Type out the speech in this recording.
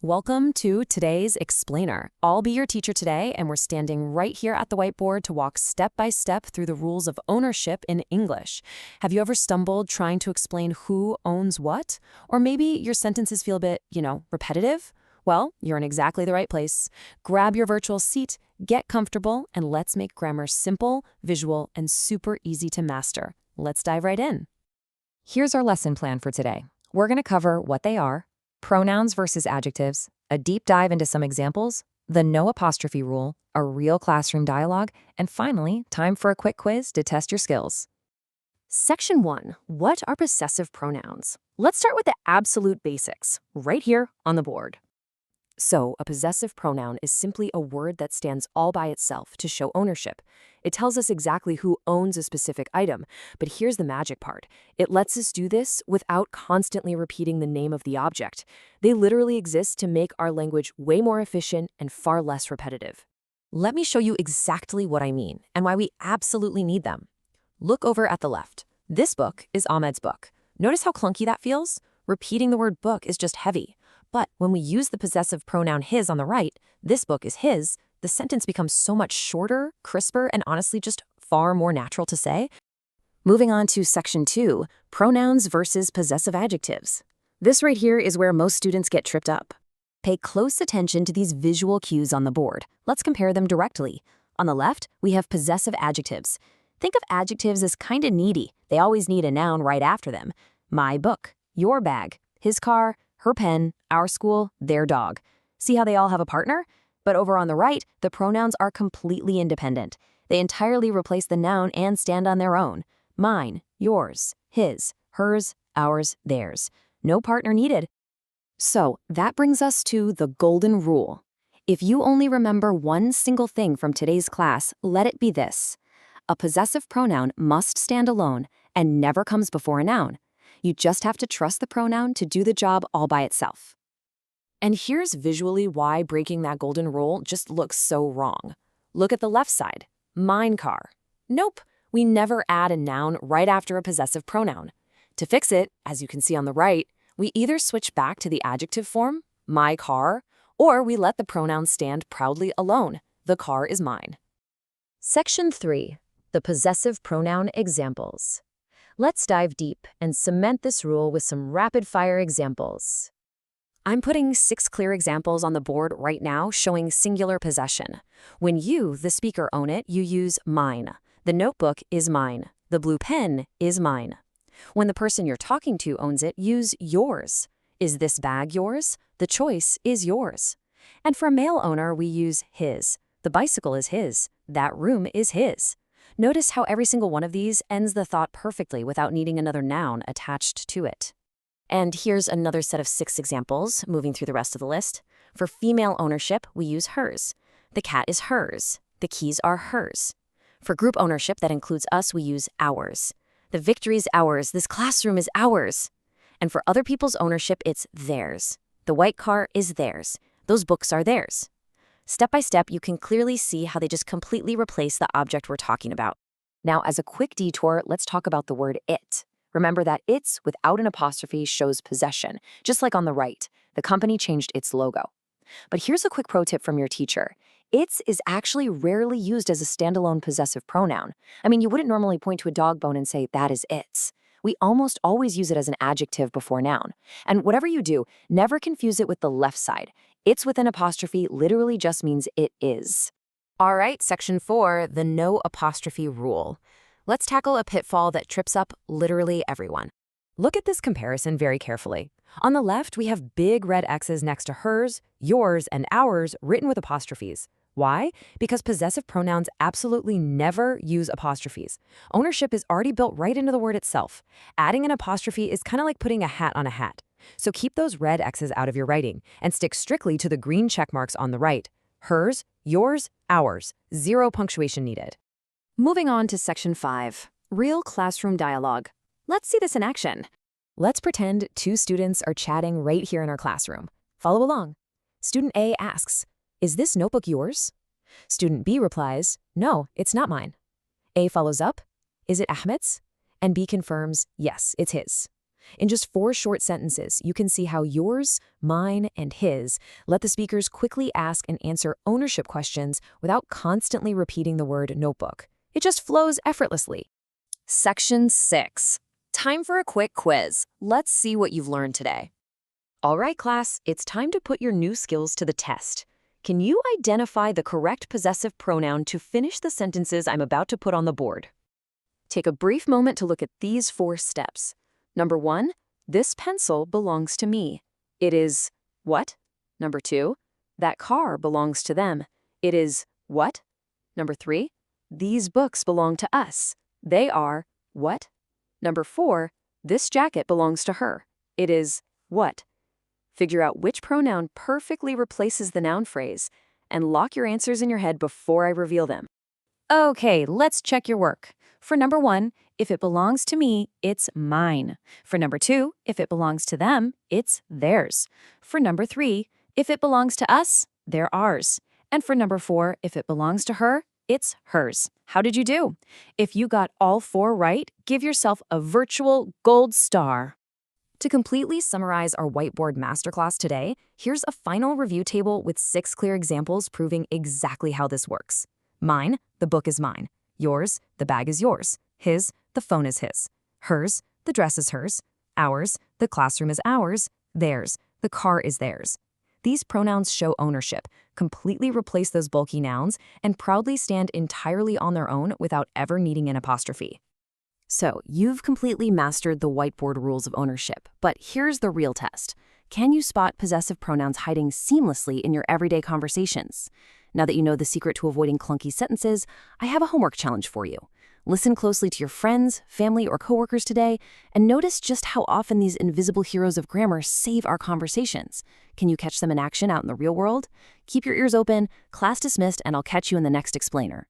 Welcome to today's Explainer. I'll be your teacher today, and we're standing right here at the whiteboard to walk step by step through the rules of ownership in English. Have you ever stumbled trying to explain who owns what? Or maybe your sentences feel a bit, repetitive? Well, you're in exactly the right place. Grab your virtual seat, get comfortable, and let's make grammar simple, visual, and super easy to master. Let's dive right in. Here's our lesson plan for today. We're going to cover what they are, pronouns versus adjectives, a deep dive into some examples, the no apostrophe rule, a real classroom dialogue, and finally, time for a quick quiz to test your skills. Section 1. What are possessive pronouns? Let's start with the absolute basics, right here on the board. So, a possessive pronoun is simply a word that stands all by itself to show ownership. It tells us exactly who owns a specific item, but here's the magic part. It lets us do this without constantly repeating the name of the object. They literally exist to make our language way more efficient and far less repetitive. Let me show you exactly what I mean and why we absolutely need them. Look over at the left. This book is Ahmed's book. Notice how clunky that feels? Repeating the word book is just heavy. But when we use the possessive pronoun his on the right, this book is his, the sentence becomes so much shorter, crisper, and honestly just far more natural to say. Moving on to section 2, pronouns versus possessive adjectives. This right here is where most students get tripped up. Pay close attention to these visual cues on the board. Let's compare them directly. On the left, we have possessive adjectives. Think of adjectives as kinda needy. They always need a noun right after them. My book, your bag, his car, her pen, our school, their dog. See how they all have a partner? But over on the right, the pronouns are completely independent. They entirely replace the noun and stand on their own. Mine, yours, his, hers, ours, theirs. No partner needed. So that brings us to the golden rule. If you only remember one single thing from today's class, let it be this. A possessive pronoun must stand alone and never comes before a noun. You just have to trust the pronoun to do the job all by itself. And here's visually why breaking that golden rule just looks so wrong. Look at the left side. Mine car. Nope, we never add a noun right after a possessive pronoun. To fix it, as you can see on the right, we either switch back to the adjective form, my car, or we let the pronoun stand proudly alone. The car is mine. Section 3. The possessive pronoun examples. Let's dive deep and cement this rule with some rapid-fire examples. I'm putting 6 clear examples on the board right now showing singular possession. When you, the speaker, own it, you use mine. The notebook is mine. The blue pen is mine. When the person you're talking to owns it, use yours. Is this bag yours? The choice is yours. And for a male owner, we use his. The bicycle is his. That room is his. Notice how every single one of these ends the thought perfectly without needing another noun attached to it. And here's another set of 6 examples, moving through the rest of the list. For female ownership, we use hers. The cat is hers. The keys are hers. For group ownership that includes us, we use ours. The victory's ours. This classroom is ours. And for other people's ownership, it's theirs. The white car is theirs. Those books are theirs. Step by step, you can clearly see how they just completely replace the object we're talking about. Now, as a quick detour, let's talk about the word it. Remember that it's without an apostrophe shows possession, just like on the right. The company changed its logo. But here's a quick pro tip from your teacher. Its is actually rarely used as a standalone possessive pronoun. I mean, you wouldn't normally point to a dog bone and say, that is its. We almost always use it as an adjective before noun. And whatever you do, never confuse it with the left side. It's with an apostrophe literally just means it is. All right, section 4, the no apostrophe rule. Let's tackle a pitfall that trips up literally everyone. Look at this comparison very carefully. On the left, we have big red X's next to hers, yours, and ours written with apostrophes. Why? Because possessive pronouns absolutely never use apostrophes. Ownership is already built right into the word itself. Adding an apostrophe is kind of like putting a hat on a hat. So keep those red X's out of your writing and stick strictly to the green check marks on the right. Hers, yours, ours. 0 punctuation needed. Moving on to section 5, real classroom dialogue. Let's see this in action. Let's pretend 2 students are chatting right here in our classroom. Follow along. Student A asks, "Is this notebook yours?" Student B replies, "No, it's not mine." A follows up, "Is it Ahmed's?" And B confirms, "Yes, it's his." In just 4 short sentences, you can see how yours, mine, and his let the speakers quickly ask and answer ownership questions without constantly repeating the word notebook. It just flows effortlessly. Section 6. Time for a quick quiz. Let's see what you've learned today. All right, class, it's time to put your new skills to the test. Can you identify the correct possessive pronoun to finish the sentences I'm about to put on the board? Take a brief moment to look at these 4 steps. Number 1, this pencil belongs to me. It is what? Number 2, that car belongs to them. It is what? Number 3, these books belong to us. They are what? Number 4, this jacket belongs to her. It is what? Figure out which pronoun perfectly replaces the noun phrase, and lock your answers in your head before I reveal them. Okay, let's check your work. For number 1, if it belongs to me, it's mine. For number 2, if it belongs to them, it's theirs. For number 3, if it belongs to us, they're ours. And for number 4, if it belongs to her, it's hers. How did you do? If you got all 4 right, give yourself a virtual gold star. To completely summarize our whiteboard masterclass today, here's a final review table with 6 clear examples proving exactly how this works. Mine, the book is mine. Yours, the bag is yours. His, the phone is his. Hers, the dress is hers. Ours, the classroom is ours. Theirs, the car is theirs. These pronouns show ownership, completely replace those bulky nouns, and proudly stand entirely on their own without ever needing an apostrophe. So, you've completely mastered the whiteboard rules of ownership, but here's the real test. Can you spot possessive pronouns hiding seamlessly in your everyday conversations? Now that you know the secret to avoiding clunky sentences, I have a homework challenge for you. Listen closely to your friends, family, or coworkers today, and notice just how often these invisible heroes of grammar save our conversations. Can you catch them in action out in the real world? Keep your ears open, class dismissed, and I'll catch you in the next explainer.